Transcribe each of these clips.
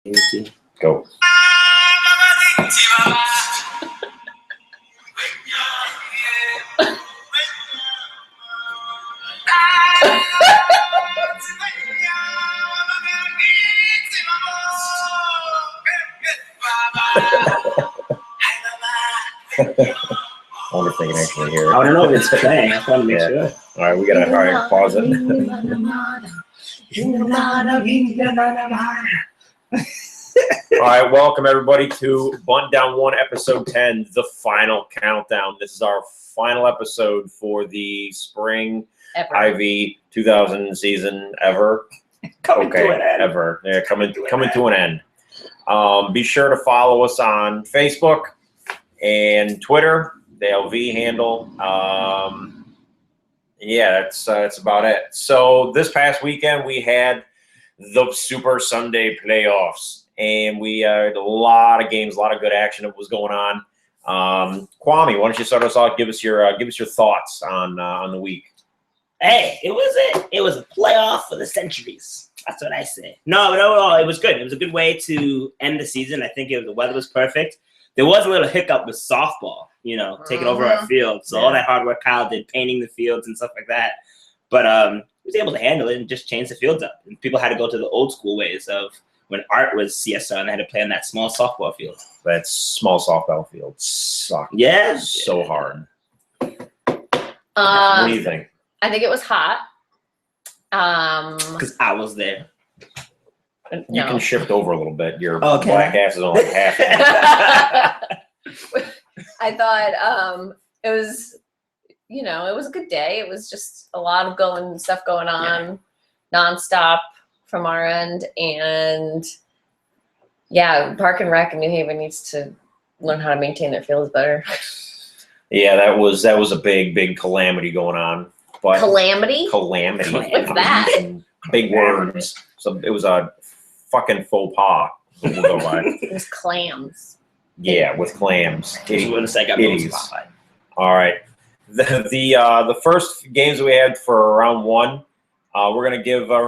Go. I wonder if they can actually hear it. I don't know if it's playing. I just want to make sure. All right, we gotta pause it. All right, welcome everybody to Bunt Down 1, episode 10, the final countdown. This is our final episode for the spring IV 2000 season ever. Coming to an end. Ever. Yeah, coming to an end. Be sure to follow us on Facebook and Twitter, the LV handle. Yeah, that's about it. So this past weekend we had the Super Sunday playoffs, and we had a lot of games, a lot of good action that was going on. Kwame, why don't you start us off? Give us your thoughts on the week. Hey, it was a playoff for the centuries. That's what I say. No, it was good. It was a good way to end the season. I think the weather was perfect. There was a little hiccup with softball, taking over our field. So all that hard work Kyle did, painting the fields and stuff like that. But he was able to handle it and just change the fields up. And people had to go to the old school ways of when Art was CSR and they had to play on that small softball field. That small softball field sucked. Yeah. So hard. What do you think? I think it was hot. Because I was there. You can shift over a little bit. Your black ass is only half. I thought it was, it was a good day. It was just a lot of stuff going on nonstop from our end. And Park and Rec in New Haven needs to learn how to maintain their fields better. Yeah, that was a big calamity going on. But Calamity? What's that? Big words. So it was a fucking faux pas. It was clams. Yeah, with clams. Idiots. All right. The first games we had for round one, we're gonna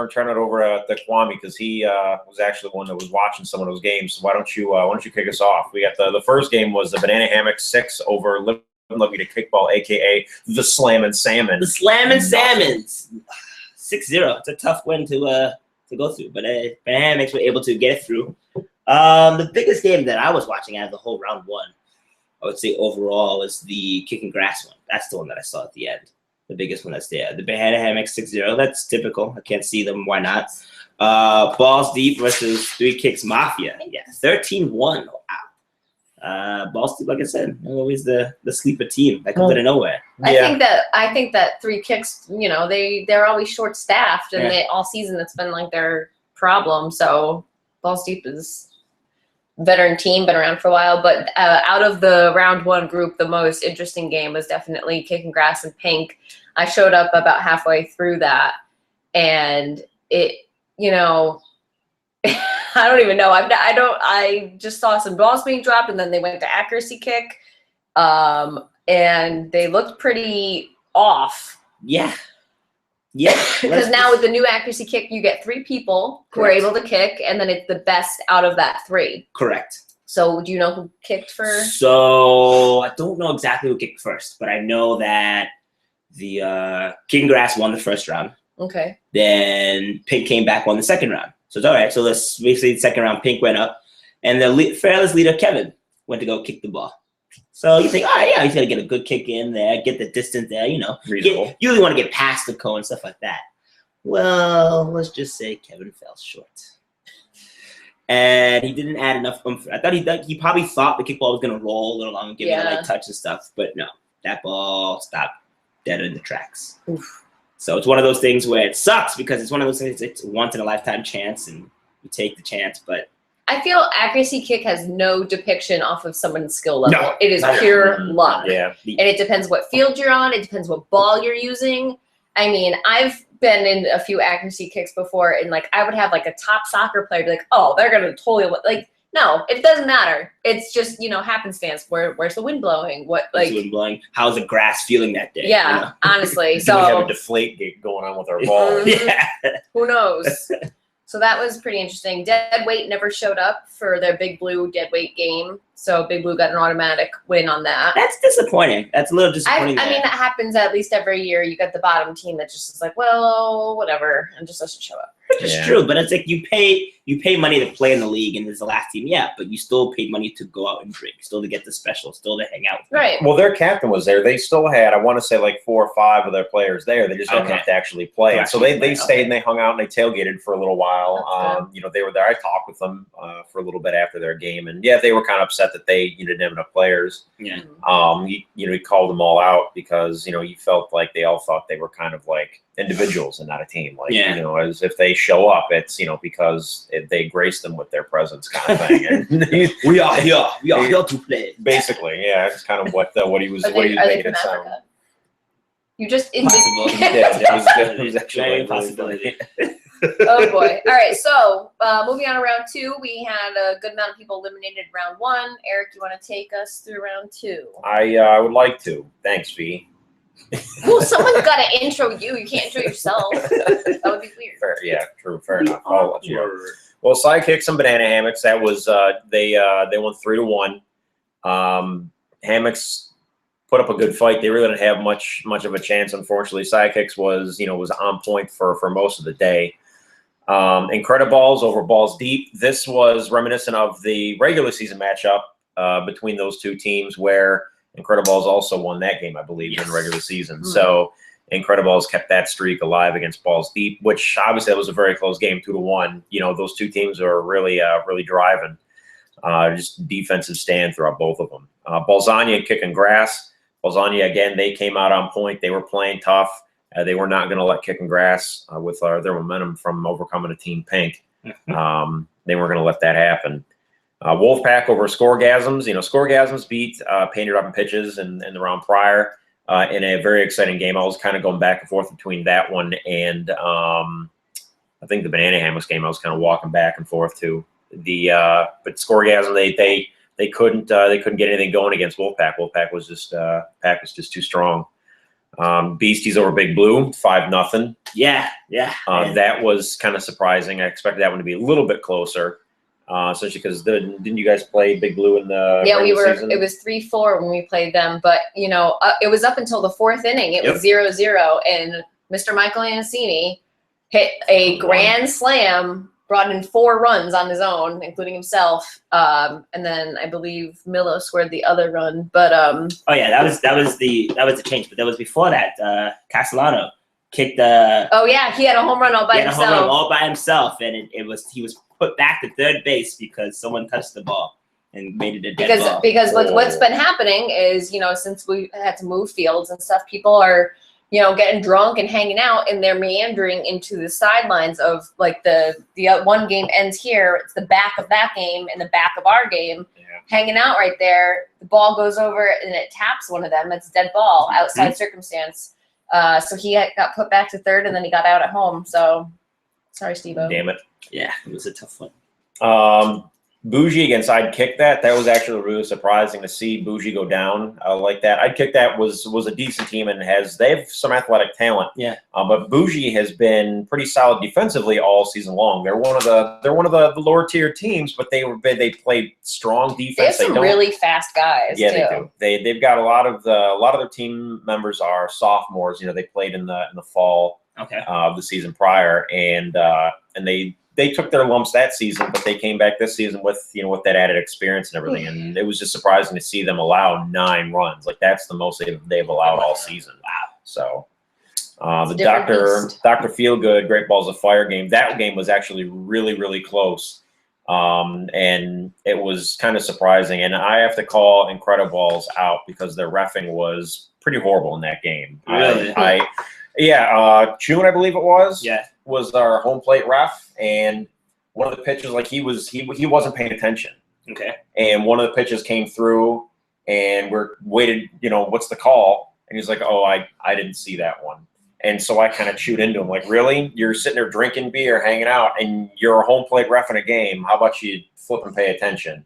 turn it over to Kwame because he was actually the one that was watching some of those games. So why don't you kick us off? We got the first game was the Banana Hammock 6 over Laguna Kickball, aka the Slammin' Salmon. The Slammin' Salmons. 6-0. It's a tough win to go through, but Banana Hammocks were able to get it through. The biggest game that I was watching out of the whole round one, I would say overall, was the Kicking Grass one. That's the one that I saw at the end. The biggest one that's there. The Banana Hammocks 6-0. That's typical. I can't see them. Why not? Balls Deep versus Three Kicks Mafia. Yeah, 13-1. Wow. Balls Deep, like I said, always the sleeper team that comes out of nowhere. I think that Three Kicks, they're always short staffed, and all season it's been like their problem. So Balls Deep is a veteran team, been around for a while. But out of the round one group, the most interesting game was definitely Kicking Grass and Pink. I showed up about halfway through that, and it, I don't even know. I just saw some balls being dropped, and then they went to accuracy kick, and they looked pretty off. Yeah. Because now with the new accuracy kick, you get 3 people who are able to kick, and then it's the best out of that 3. Correct. So do you know who kicked first? So I don't know exactly who kicked first, but I know that the Kicking Grass won the first round. Okay. Then Pink came back, won the second round. So it's all right. So this basically the second round, Pink went up, and the fearless leader Kevin went to go kick the ball. So you think, he's gonna get a good kick in there, get the distance there, Reasonable. You really want to get past the cone and stuff like that. Well, let's just say Kevin fell short, and he didn't add enough oomph. I thought he probably thought the kickball was gonna roll a little long and give him a light touch and stuff, but no, that ball stopped dead in the tracks. Oof. So it's one of those things where it sucks because it's one of those things, it's a once in a lifetime chance and you take the chance, but I feel accuracy kick has no depiction off of someone's skill level. No, it is pure luck. Yeah. And it depends what field you're on. It depends what ball you're using. I mean, I've been in a few accuracy kicks before, and I would have a top soccer player be like, oh, they're going to totally no, it doesn't matter. It's just, happenstance. Where's the wind blowing? Where's the wind blowing? How's the grass feeling that day? Yeah, honestly. So we have a deflate gate going on with our ball. Yeah. Who knows? So that was pretty interesting. Dead Weight never showed up for their Big Blue Dead Weight game. So Big Blue got an automatic win on that. That's disappointing. That's a little disappointing. I mean, that happens at least every year. You got the bottom team that just is like, well, whatever, and just doesn't show up. Which is true, but it's like you pay money to play in the league, and there's the last team, but you still paid money to go out and drink, still to get the special, still to hang out. Right. Well, their captain was there. They still had, I want to say, like 4 or 5 of their players there. They just didn't have to actually play. And so they stayed and they hung out and they tailgated for a little while. They were there. I talked with them for a little bit after their game, and they were kind of upset that they didn't have enough players. Yeah. He called them all out because he felt like they all thought they were kind of like individuals and not a team. Like as if they show up, it's because they grace them with their presence, kind of thing. And we are here to play. Basically, it's kind of what he was making it sound. You just Possible. It was actually a possibility. Oh boy! All right, so moving on to round 2, we had a good amount of people eliminated round 1. Eric, you want to take us through round 2? I would like to. Thanks, V. Well, someone's got to intro you. You can't intro yourself. That would be weird. True. Fair enough. I'll let you know. Well, Sidekicks and Banana Hammocks. That was they won 3-1. Hammocks put up a good fight. They really didn't have much of a chance, unfortunately. Sidekicks was on point for most of the day. Incrediballs over Balls Deep. This was reminiscent of the regular season matchup between those two teams, where Incrediballs also won that game, I believe, in the regular season. Mm-hmm. So Incrediballs kept that streak alive against Balls Deep, which obviously that was a very close game, 2-1. Those two teams are really driving. Just defensive stand throughout both of them. Balzania kicking grass. Balzania, again, they came out on point. They were playing tough. They were not going to let Kicking Grass with their momentum from overcoming a Team Pink. Mm-hmm. They weren't going to let that happen. Wolfpack over Scoregasms. Scoregasms beat Painted Up in Pitches in the round prior in a very exciting game. I was kind of going back and forth between that one and I think the Banana Hammocks game. I was kind of walking back and forth to but Scoregasm they couldn't get anything going against Wolfpack. Wolfpack was just too strong. Beasties over Big Blue, 5-0. Yeah. That was kind of surprising. I expected that one to be a little bit closer. Especially because didn't you guys play Big Blue in the season? It was 3-4 when we played them, but it was up until the 4th inning. It was 0-0, and Mr. Michael Anasini hit a grand slam, brought in 4 runs on his own, including himself, and then I believe Milo scored the other run. But that was the change. But that was before that. Castellano kicked he had a home run all by himself. And he was put back to third base because someone touched the ball and made it a dead ball. Because what's been happening is, since we had to move fields and stuff, people are, getting drunk and hanging out, and they're meandering into the sidelines of, like, the one game ends here, it's the back of that game and the back of our game, hanging out right there. The ball goes over and it taps one of them. It's a dead ball, outside circumstance. So he got put back to third, and then he got out at home. So, sorry, Steve-O. Damn it. Yeah, it was a tough one. Bougie against I'd Kick That. That was actually really surprising to see Bougie go down like that. I'd Kick That was a decent team and they have some athletic talent. Yeah. But Bougie has been pretty solid defensively all season long. They're one of the lower tier teams, but they played strong defense. They have some really fast guys. Yeah, too. They do. They've got a lot of their team members are sophomores. They played in the fall of the season prior, and they took their lumps that season, but they came back this season with that added experience and everything. And it was just surprising to see them allow 9 runs. Like, that's the most they've allowed all season. Wow. So the Dr. Feelgood Great Balls of Fire game, that game was actually really, really close. And it was kind of surprising. And I have to call Incrediballs out because their reffing was pretty horrible in that game. Really? Chun, I believe it was. Yeah. Was our home plate ref, and one of the pitches, like, he wasn't paying attention. Okay. And one of the pitches came through, and we're waited, what's the call? And he's like, oh, I didn't see that one. And so I kind of chewed into him, like, really? You're sitting there drinking beer, hanging out, and you're a home plate ref in a game. How about you flip and pay attention?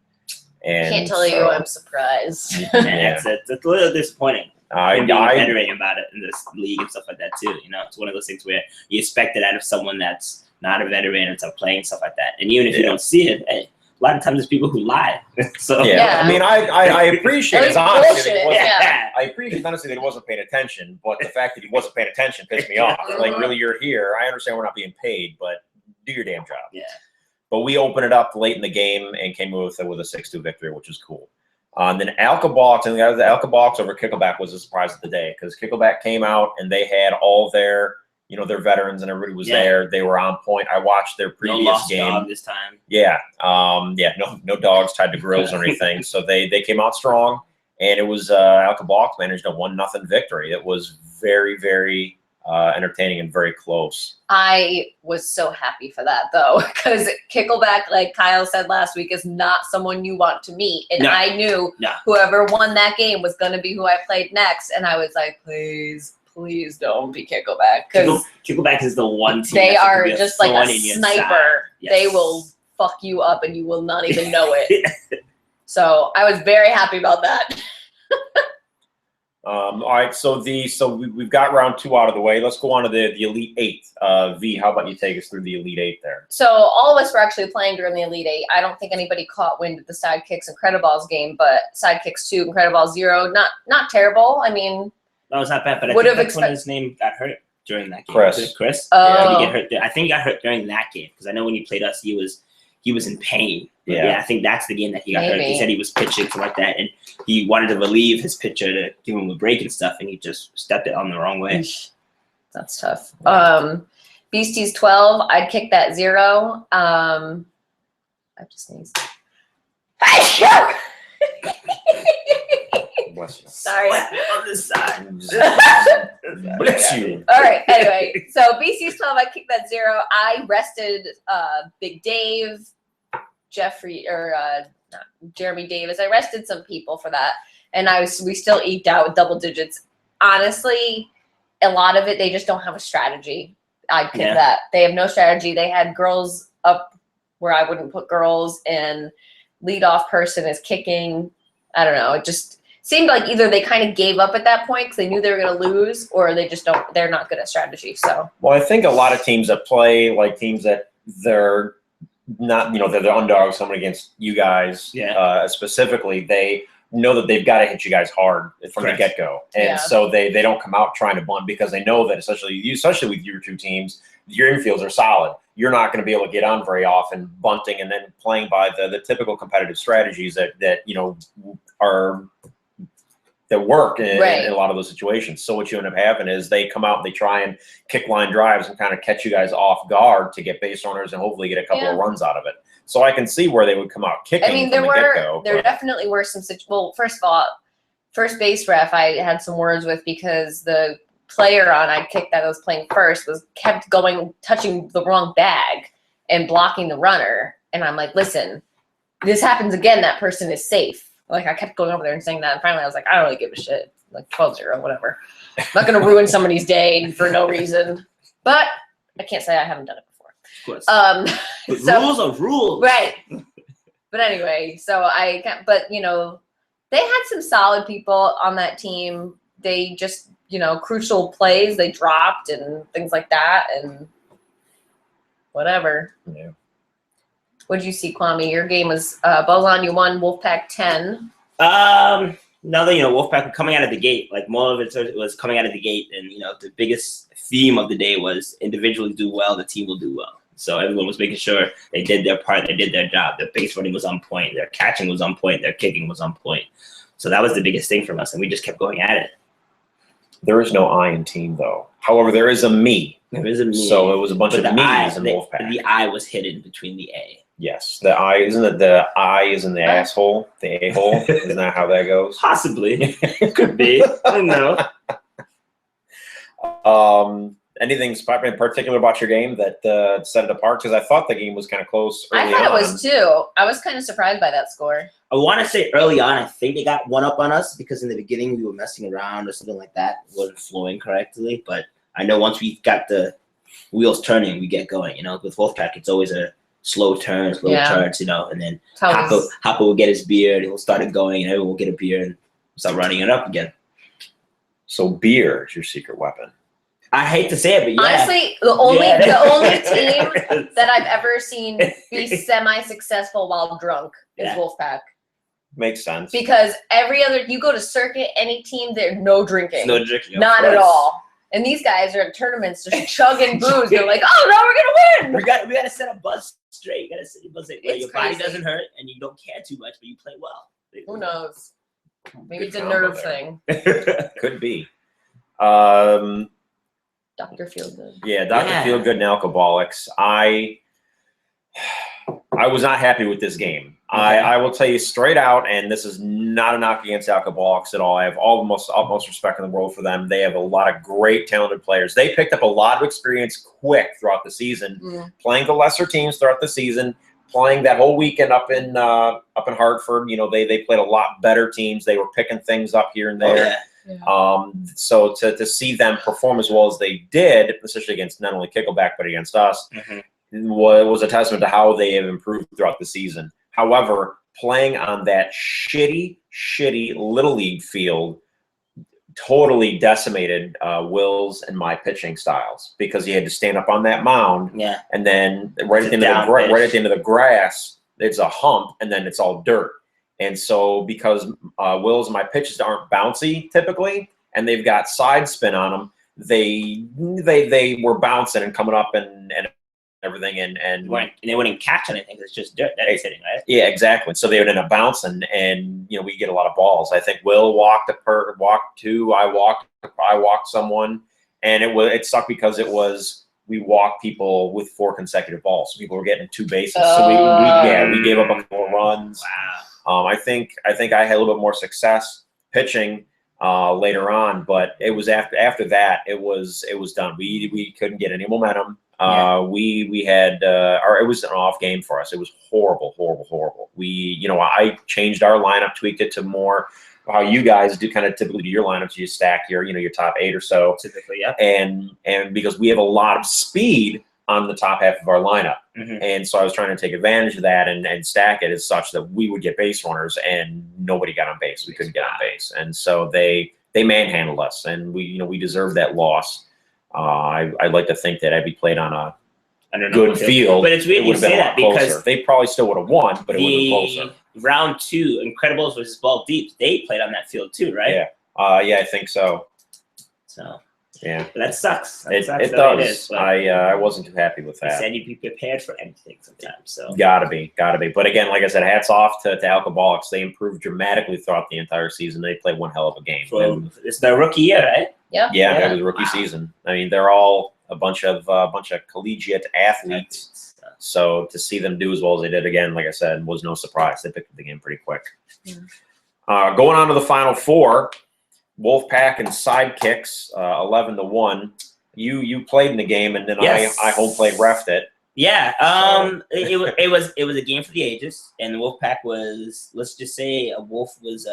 And can't tell you I'm surprised. It's a little disappointing. I'm wondering about it in this league and stuff like that too. It's one of those things where you expect it out of someone that's not a veteran, it's playing, stuff like that. And even if you don't see it, hey, a lot of times there's people who lie. So Yeah. I mean, I appreciate his honesty. That he wasn't, Yeah. I appreciate honestly that he wasn't paying attention, but the fact that he wasn't paying attention pissed me off. Like, really, you're here. I understand we're not being paid, but do your damn job. Yeah. But we opened it up late in the game and came with a 6-2 victory, which was cool. And then Alka-Balks, and the Alka-Balks over Kickleback was a surprise of the day because Kickleback came out and they had all their, their veterans and everybody was there. They were on point. I watched their previous no lost game. dog this time. Yeah. No dogs tied to grills or anything. So they came out strong, and it was Alka-Balks managed a 1-0 victory. It was very, very entertaining and very close. I was so happy for that though, because Kickleback, like Kyle said last week, is not someone you want to meet. And I knew whoever won that game was going to be who I played next. And I was like, please don't be Kickleback. Because Kickleback is the one team. They are just like a sniper. Yes. They will fuck you up and you will not even know it. So I was very happy about that. All right, so we've got round 2 out of the way. Let's go on to the Elite 8. V, how about you take us through the Elite 8 there? So all of us were actually playing during the Elite 8. I don't think anybody caught wind of the Sidekicks Incrediballs game, but Sidekicks 2, Incrediballs 0, not terrible. I mean, that was not bad, but I think that's when his name got hurt during that game. Chris. Oh. Did he get hurt? I think he got hurt during that game because I know when he played us, he was in pain. Yeah, I think that's the game that he got hurt. He said he was pitching, something like that, and he wanted to relieve his pitcher to give him a break and stuff, and he just stepped it on the wrong way. That's tough. Beasties 12, I'd kick that 0. I just sneezed. Bless you. Sorry. On the side. Bless you. All right. Anyway, so Beasties 12, I kicked that 0. I rested Big Dave, Jeffrey, or not, Jeremy Davis. I rested some people for that, and we still eked out with double digits. Honestly, a lot of it they just don't have a strategy. I'd pick that. They have no strategy. They had girls up where I wouldn't put girls, and leadoff person is kicking. I don't know. It just seemed like either they kind of gave up at that point because they knew they were going to lose, or they just don't. They're not good at strategy. So. Well, I think a lot of teams that play like teams that they're not, they're the underdogs, someone against you guys specifically, they know that they've got to hit you guys hard from the get-go. And so they don't come out trying to bunt because they know that especially with your 2 teams, your infields are solid. You're not going to be able to get on very often bunting and then playing by the typical competitive strategies that work in a lot of those situations. So what you end up having is they come out and they try and kick line drives and kind of catch you guys off guard to get base runners and hopefully get a couple of runs out of it. So I can see where they would come out kicking. I mean, there definitely were some well, first of all, first base ref I had some words with because the player I'd kicked that was playing first kept touching the wrong bag and blocking the runner. And I'm like, listen, this happens again, that person is safe. Like, I kept going over there and saying that, and finally I was like, I don't really give a shit. Like, 12-0, whatever. I'm not going to ruin somebody's day for no reason. But I can't say I haven't done it before. Of course. But rules are rules. Right. But anyway, so I can't, but, they had some solid people on that team. They just, crucial plays they dropped and things like that, and whatever. Yeah. What did you see, Kwame? Your game was Bozan. You won Wolfpack 10. Now that Wolfpack were coming out of the gate, like more of it was coming out of the gate, and the biggest theme of the day was individually do well, the team will do well. So everyone was making sure they did their part, they did their job. Their base running was on point, their catching was on point, their kicking was on point. So that was the biggest thing from us, and we just kept going at it. There is no I in team, though. However, there is a me. There is a me. So it was a bunch of me's in Wolfpack. The I was hidden between the A. Yes, the I isn't it. The I is in the asshole, the a-hole. Isn't that how that goes? Possibly, could be. I don't know. Anything in particular about your game that set it apart? Because I thought the game was kind of close early on. I thought it was too. I was kind of surprised by that score. I want to say early on, I think they got one up on us because in the beginning we were messing around or something like that. It wasn't flowing correctly. But I know once we got the wheels turning, we get going. With Wolfpack, it's always a slow turns, and then Hopper will get his beer and he'll start it going, and everyone will get a beer and start running it up again. So beer is your secret weapon. I hate to say it, but yeah. Honestly, the only team team that I've ever seen be semi-successful while drunk is Yeah. Wolfpack. Makes sense. Because every other, you go to circuit, any team, there's no drinking. no drinking. of Not at course. all. And these guys are in tournaments just chugging booze. They're like, oh, no, we're going to win. We gotta set a buzz straight. You gotta set a buzz straight where It's your body crazy. doesn't hurt and you don't care too much, but you play well. Who knows? Maybe Good it's a combo nerve there. thing. Could be. Dr. Feelgood. Yeah, Dr. Yeah. Feelgood and Alcoholics. I was not happy with this game. Okay. I will tell you straight out, and this is not a knock against Alcoholics at all. I have utmost respect in the world for them. They have a lot of great, talented players. They picked up a lot of experience quick throughout the season, playing the lesser teams throughout the season, playing that whole weekend up in Hartford. You know, they played a lot better teams. They were picking things up here and there. So to see them perform as well as they did, especially against not only Kickleback but against us, was a testament to how they have improved throughout the season. However, playing on that shitty Little League field totally decimated Will's and my pitching styles because he had to stand up on that mound, and then right at the end of the grass, it's a hump, and then it's all dirt. And so because Will's and my pitches aren't bouncy typically, and they've got side spin on them, they were bouncing and coming up and everything, and they wouldn't catch anything. It's just dirt that is hitting, right? Yeah, exactly. So they would end up bouncing, and we get a lot of balls. I think Will walked two. I walked someone, and it sucked because we walked people with 4 consecutive balls. So people were getting 2 bases. So we gave up a couple of runs. Wow. I think I had a little bit more success pitching later on, but it was after that it was done. We couldn't get any momentum. We had it was an off game for us. It was horrible. I changed our lineup, tweaked it to more how you guys do kind of typically do your lineups. You stack your top 8 or so Typically, yeah. and because we have a lot of speed on the top half of our lineup. And so I was trying to take advantage of that and stack it as such that we would get base runners and nobody got on base. We couldn't get on base. And so they manhandled us, and we deserved that loss. I'd like to think that had we played on a good field, but it's weird you say that because they probably still would have won, but it would have been closer. Round 2, Incredibles versus Ball Deep, they played on that field too, right? Yeah, I think so. So yeah, but that sucks. It does. I wasn't too happy with that. They said you'd be prepared for anything sometimes. So gotta be. But again, like I said, hats off to Alcoholics. They improved dramatically throughout the entire season. They played one hell of a game. So it's their rookie year, right? Yeah. It was rookie season. I mean, they're all a bunch of collegiate athletes. So to see them do as well as they did, again, like I said, was no surprise. They picked up the game pretty quick. Going on to the Final Four, Wolfpack and Sidekicks, 11-1. You played in the game, and then I home plate refed it. Yeah, it was a game for the ages, and the Wolfpack was, let's just say, a wolf was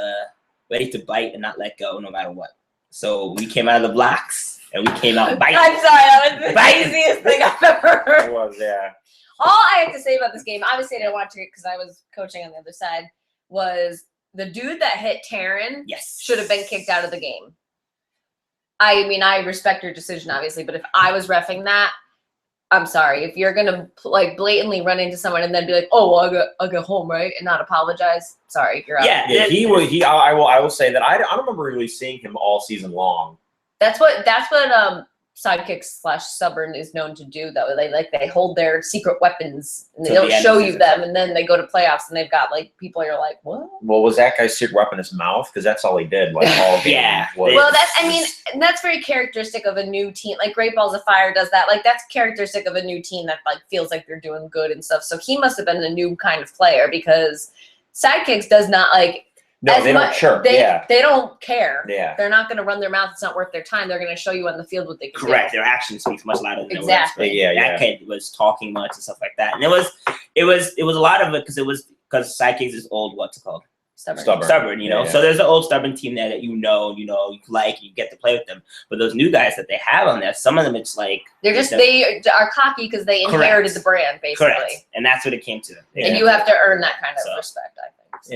ready to bite and not let go no matter what. So we came out of the blocks and we came out biting. I'm sorry, that was the craziest thing I've ever heard. It was, yeah. All I have to say about this game, obviously I didn't watch it because I was coaching on the other side, was the dude that hit Taryn should have been kicked out of the game. I mean, I respect your decision, obviously, but if I was reffing that, I'm sorry. If you're gonna blatantly run into someone and then be like, "Oh, well, I'll go home, right," and not apologize, sorry, you're out. Yeah, I will say that I don't remember really seeing him all season long. That's what Sidekicks / Stubborn is known to do, though. They hold their secret weapons and they don't show you them, and then they go to playoffs and they've got people you're like, what? Well, was that guy's secret weapon his mouth? Because that's all he did all game. Well, that's very characteristic of a new team. Like Great Balls of Fire does that. That's characteristic of a new team that feels like they're doing good and stuff. So he must have been a new kind of player because Sidekicks does not No, they don't. Sure. They don't care. Yeah. They're not going to run their mouth. It's not worth their time. They're going to show you on the field what they can Correct. do. Their action speaks much louder than Exactly. their words. That kid was talking much and stuff like that. And it was a lot of it because Sidekicks is old. What's it called? Stubborn. You know. Yeah. So there's an old stubborn team there that you like, you get to play with them. But those new guys that they have on there, some of them it's like they are cocky because they inherited the brand basically. Correct. And that's what it came to. And you have to earn that kind of respect, I think. So.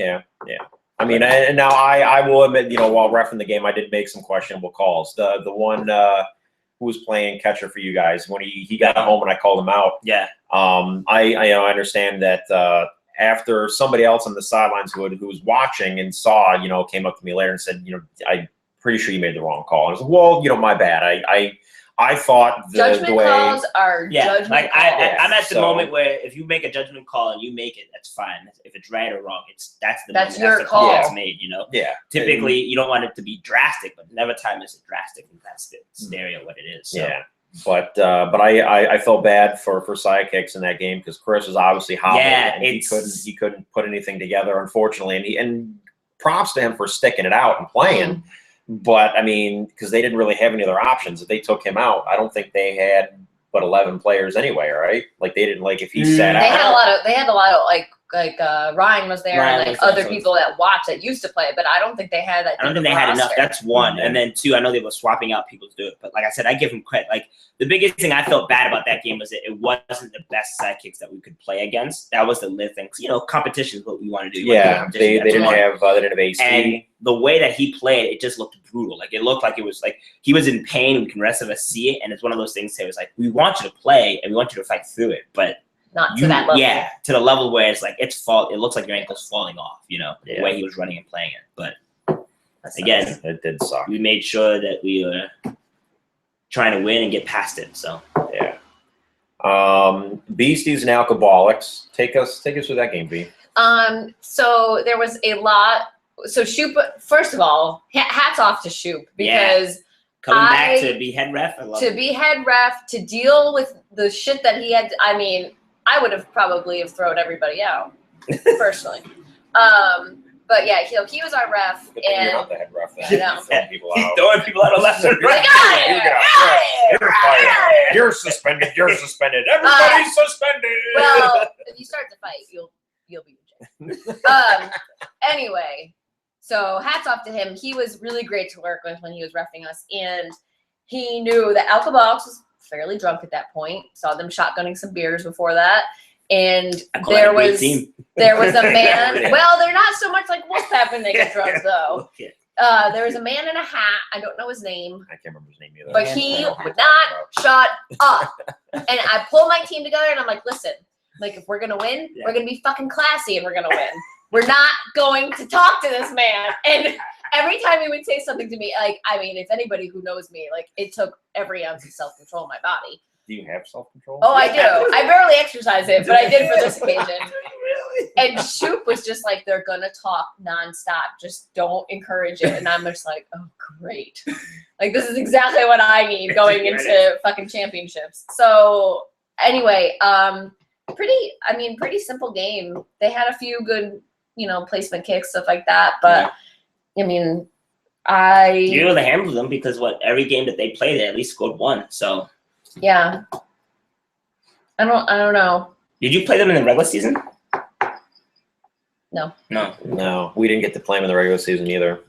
Yeah. I mean, and now I will admit, while reffing the game, I did make some questionable calls. The one who was playing catcher for you guys when he got home and I called him out. Yeah. I understand that after somebody else on the sidelines who was watching and saw, came up to me later and said, I'm pretty sure you made the wrong call. And I was like, well, my bad. I thought judgment the way calls are judgment like calls. I'm at the moment where if you make a judgment call and you make it, that's fine. If it's right or wrong, that's your the call. that's made. Yeah. Typically, you don't want it to be drastic, but never time is it drastic, and that's the scenario what it is. So. Yeah. But I felt bad for sidekicks in that game because Chris was obviously hobbled and he couldn't put anything together, unfortunately. And props to him for sticking it out and playing. But I mean, because they didn't really have any other options. If they took him out, I don't think they had but 11 players anyway, right? Like they didn't if he sat out. They had a lot of Ryan was there and other people that watched that used to play, but I don't think they had that. I don't think they had enough. That's one. And then two, I know they were swapping out people to do it. But like I said, I give them credit. Like the biggest thing I felt bad about that game was that it wasn't the best sidekicks that we could play against. That was the live thing. Competition is what we want to do. Yeah, they didn't have AC. And the way that he played, it just looked brutal. Like it looked like it was like he was in pain. We can rest of us see it, and it's one of those things. That was like, we want you to play and we want you to fight through it, but not to that level. Yeah, to the level where it's like it looks like your ankle's falling off. The way he was running and playing it. But again, it did suck. We made sure that we were trying to win and get past it. So yeah. Beasties and Alcoholics. Take us through that game, B. So there was a lot. So Shoop, first of all, hats off to Shoop because coming back to be head ref. Be head ref, to deal with the shit that he had. I mean, I would have probably thrown everybody out personally. But yeah, he was our ref, and you're not the head ref. I know. Throwing people out of left and right. You're suspended. You're suspended. Everybody's suspended. Well, if you start the fight, you'll be in jail. Anyway, so hats off to him. He was really great to work with when he was reffing us, and he knew that Alcoholics was fairly drunk at that point. Saw them shotgunning some beers before that, and there was a man. Well, they're not so much like Wolfpack when they get drunk, though. There was a man in a hat. I don't know his name. I can't remember his name either. But he would not shut up. And I pulled my team together, and I'm like, listen, if we're gonna win, we're gonna be fucking classy, and we're gonna win. We're not going to talk to this man. And every time he would say something to me, if anybody who knows me, it took every ounce of self-control in my body. Do you have self-control? Oh, I do. I barely exercise it, but I did for this occasion. Really? And Shoop was just like, they're going to talk nonstop. Just don't encourage it. And I'm just like, oh, great. This is exactly what I need going into fucking championships. So anyway, pretty simple game. They had a few good, placement kicks, stuff like that. But I mean, you know, they handled them because every game that they played, they at least scored one. So yeah, I don't know. Did you play them in the regular season? No, we didn't get to play them in the regular season either.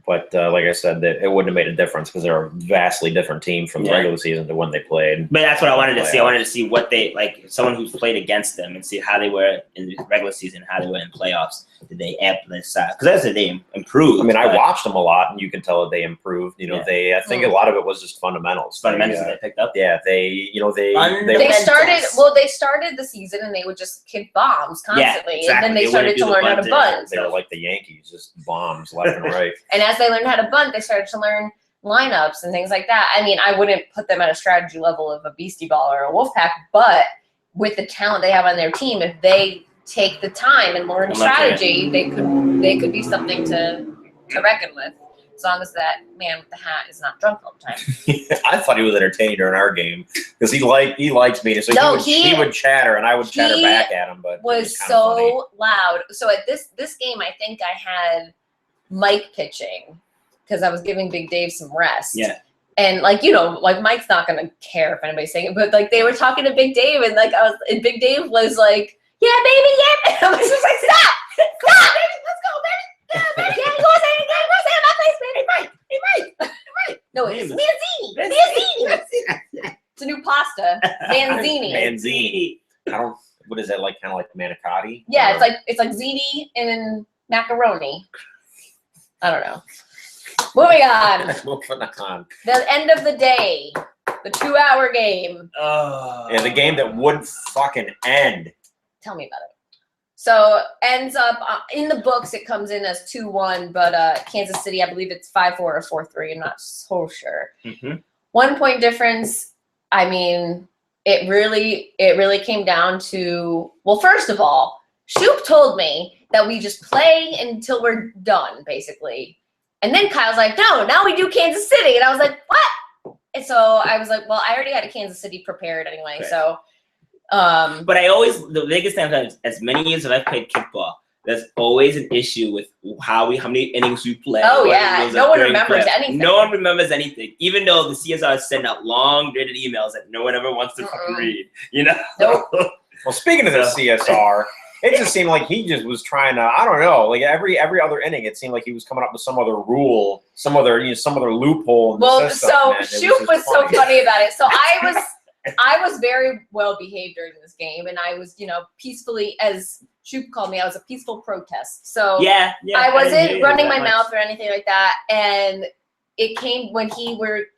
But like I said, it wouldn't have made a difference because they're a vastly different team from the regular season to when they played. But that's what I wanted to see. I wanted to see what they someone who's played against them and see how they were in the regular season, how they were in playoffs. Did they amp this out? Because that's they improved. I mean, I watched them a lot, and you can tell that they improved. I think a lot of it was just fundamentals. Fundamentals they picked up. Yeah, they started the season and they would just kick bombs constantly, exactly. And then they started to learn how to bunt. They were like the Yankees, just bombs left and right. And as they learned how to bunt, they started to learn lineups and things like that. I mean, I wouldn't put them at a strategy level of a Beastie Ball or a Wolfpack, but with the talent they have on their team, if they take the time and learn strategy, they could be something to reckon with. As long as that man with the hat is not drunk all the time. I thought he was entertaining during our game because he likes me, so he would chatter and I would chatter back at him. But was so loud. So at this game, I think I had Mike pitching because I was giving Big Dave some rest. Yeah. And Mike's not gonna care if anybody's saying it, but they were talking to Big Dave, and Big Dave was like, "Yeah, baby, yeah." And I was just like, "Stop, baby, let's go, baby, yeah, baby, yeah, go say it in my face, baby, Mike, hey, Mike." No, it's Manzini. It's a new pasta, Manzini. What is that like? Kind of like manicotti? Yeah, it's like ziti and macaroni. I don't know. Moving on. Moving on. The end of the day. The 2-hour game. Yeah, the game that wouldn't fucking end. Tell me about it. So ends up in the books. It comes in as 2-1, but Kansas City, I believe it's 5-4 or 4-3. I'm not so sure. 1 point difference. I mean, it really came down to, well, first of all, Shoop told me that we just play until we're done, basically. And then Kyle's like, no, now we do Kansas City. And I was like, what? And so I was like, well, I already had a Kansas City prepared anyway. Okay. So, but the biggest thing is, as many years that I've played kickball, there's always an issue with how many innings we play. Oh yeah, no one remembers anything. No one remembers anything, even though the CSR send out long dated emails that no one ever wants to fucking read. You know. Nope. Well, speaking of the CSR, it just seemed like he just was trying to. I don't know. Like every other inning, it seemed like he was coming up with some other rule, some other loophole. In the system, so man. Shoop was so funny about it. So I was very well behaved during this game, and I was, peacefully, as Shoop called me, I was a peaceful protest. So yeah, I wasn't running my mouth or anything like that. And it came when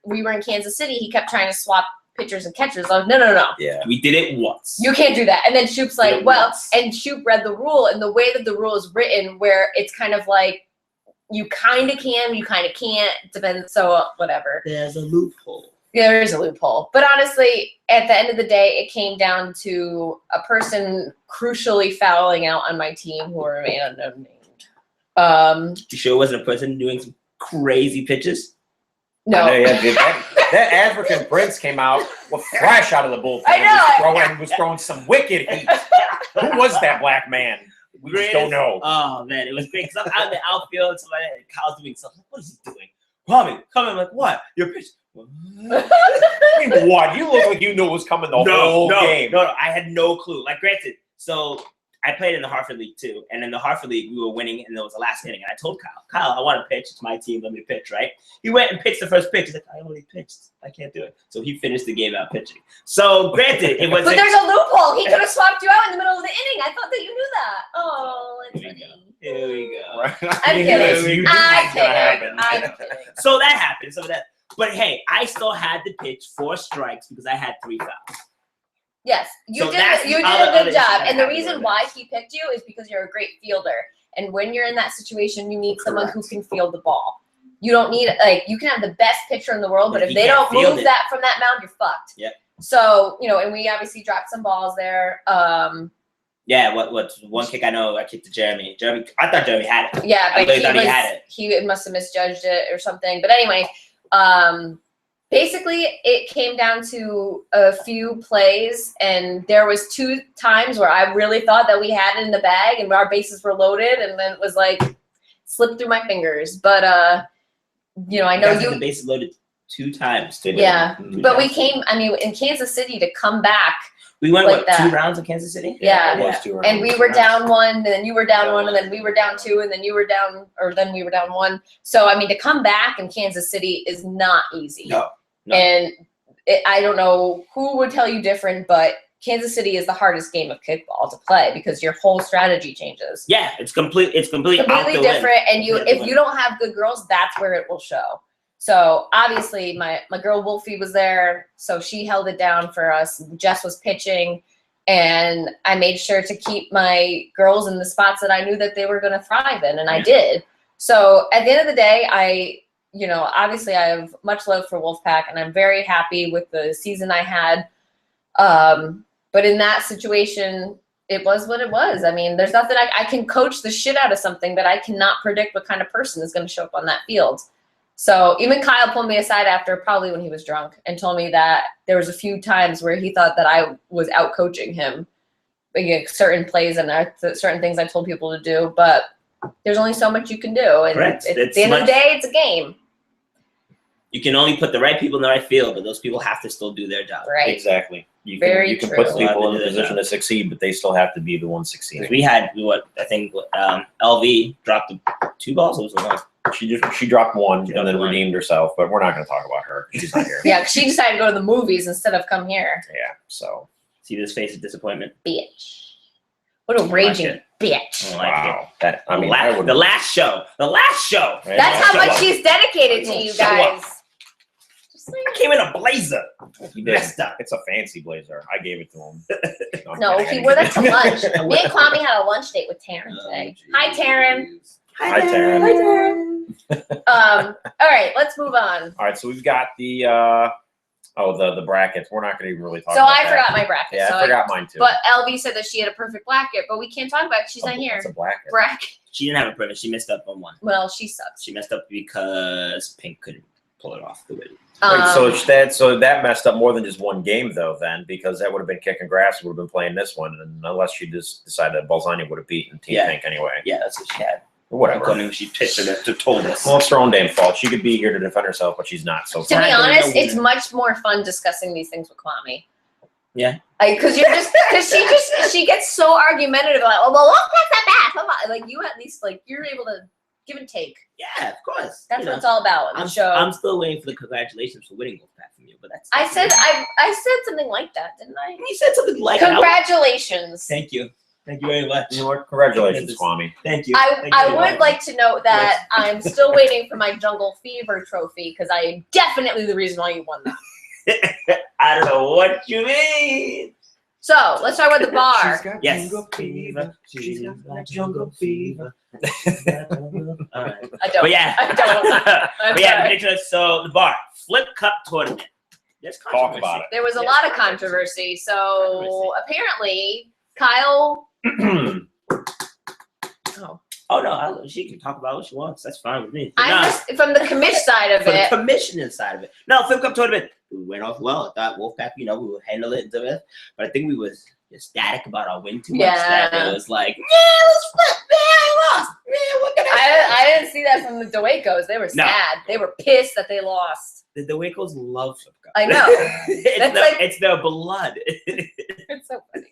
we were in Kansas City. He kept trying to swap pitchers and catchers. I was no. Yeah, we did it once. You can't do that. And then Shoop's like, and Shoop read the rule, and the way that the rule is written, where it's kind of like you kind of can, you kind of can't, depends. So whatever. There's a loophole. Yeah, there is a loophole. But honestly, at the end of the day, it came down to a person crucially fouling out on my team who remain unnamed. You sure it wasn't a person doing some crazy pitches? No. I know, yeah, dude, that African Prince came out fresh out of the bullpen. I know. And was throwing some wicked heat. Who was that black man? We just don't know. Oh, man, it was great. Because I'm out in the outfield, Kyle's doing something. What is he doing? Kwame, come in, like, what? Your pitch. What? You look like you knew it was coming the whole game. No, I had no clue. Like, granted, so I played in the Hartford League too, and in the Hartford League we were winning, and there was the last inning, and I told Kyle, I want to pitch. It's my team. Let me pitch, right? He went and pitched the first pitch. He's like, I only pitched. I can't do it. So he finished the game out pitching. So granted, it was. But there's a loophole. He could have swapped you out in the middle of the inning. I thought that you knew that. Oh, it's funny. Here we go. I'm kidding. I'm kidding. So that happened. But hey, I still had to pitch 4 strikes because I had 3 fouls. Yes, you So did a good job. And the reason why he picked you is because you're a great fielder. And when you're in that situation, you need someone who can field the ball. You don't need, you can have the best pitcher in the world, but if they don't move that from that mound, you're fucked. Yeah. So, and we obviously dropped some balls there. Yeah, what's one kick I know I kicked to Jeremy. I thought Jeremy had it. Yeah, but he must have misjudged it or something. But anyway, basically it came down to a few plays, and there was 2 times where I really thought that we had it in the bag and our bases were loaded, and then it was like slipped through my fingers. But I know the bases loaded 2 times. Yeah, but we came. I mean, in Kansas City to come back. We went, like 2 rounds of Kansas City? Yeah. And we were down 1, and then you were down 1, and then we were down 2, and then you were down, or then we were down 1. So, I mean, to come back in Kansas City is not easy. No. And I don't know who would tell you different, but Kansas City is the hardest game of kickball to play because your whole strategy changes. Yeah, it's completely different. And if you don't have good girls, that's where it will show. So obviously my girl Wolfie was there, so she held it down for us. Jess was pitching, and I made sure to keep my girls in the spots that I knew that they were going to thrive in, and I did. So at the end of the day, obviously I have much love for Wolfpack, and I'm very happy with the season I had. But in that situation, it was what it was. I mean, there's nothing I can coach the shit out of something, but I cannot predict what kind of person is going to show up on that field. So even Kyle pulled me aside after, probably when he was drunk, and told me that there was a few times where he thought that I was out coaching him, certain plays and certain things I told people to do. But there's only so much you can do, and at the end of the day, it's a game. You can only put the right people in the right field, but those people have to still do their job. Right. Exactly. You can put people in a position to succeed, but they still have to be the ones succeeding. We had LV dropped 2 balls. It was 1. She dropped 1 and then redeemed herself, but we're not going to talk about her. She's not here. Yeah, she decided to go to the movies instead of come here. Yeah, so see this face of disappointment. Bitch. What a raging bitch. I like it. Wow. That I mean, the last show. Yeah, That's how much well, she's dedicated to you Show up. guys. Just like, I came in a blazer. he did. Messed up. It's a fancy blazer. I gave it to him. I'm no, kidding, I he didn't wore give that to it. lunch. Me and Kwame had a lunch date with Taryn today. Hi, Taryn. Hi, Taryn. Hi, Taryn. All right, let's move on. All right, so we've got the the brackets. We're not going to even really talk So about I that. forgot my bracket. Yeah, so I forgot mine too. But LV said that she had a perfect bracket, but we can't talk about it 'cause she's not here. That's a bracket. Bracket. She didn't have a privilege. She messed up on one. Well, she sucks. She messed up because Pink couldn't pull it off the way. Wait, so that messed up more than just one game though, then, because that would have been kicking grass. Would have been playing this one, and unless she just decided that Balzani would have beaten Team Yeah. Pink anyway. Yeah, that's what she had. Whatever. According to she pitched her to told us. Well, it's her own damn fault. She could be here to defend herself, but she's not. So to be I don't honest, know it's when- much more fun discussing these things with Kwame. Yeah. Because she gets so argumentative like, oh well, look, that's that bad. Like you at least like you're able to give and take. Yeah, of course. That's You what know, it's all about in the show. I'm still waiting for the congratulations for winning Wolfpack from you, but that's. I said something like that, didn't I? You said something like that. Congratulations. Thank you. Thank you very much. you know what? Congratulations, Kwame. Thank you. I Thank you would very much. like to note that I'm still waiting for my Jungle Fever trophy because I am definitely the reason why you won that. I don't know what you mean. So let's talk about the bar. Yes. She's got jungle fever. All right. I don't. But yeah. I don't. I'm But yeah, sorry. ridiculous. So the bar, Flip Cup tournament. There's Talk controversy. about it. There was a lot of controversy. So apparently, Kyle. Oh, Oh no, she can talk about what she wants. That's fine with me. I'm No, just from the commish side of for the it. commissioning side of it. No, Flip Cup tournament. We went off well. I thought Wolfpack, we would handle it and stuff. But I think we was ecstatic about our win too much. Yeah. That it was like, yeah, let's flip, man, I lost. Man, what can I didn't see that from the DeWacos. They were No. sad. They were pissed that they lost. The Wacos love Flip Cup. I know. It's their blood. It's so funny.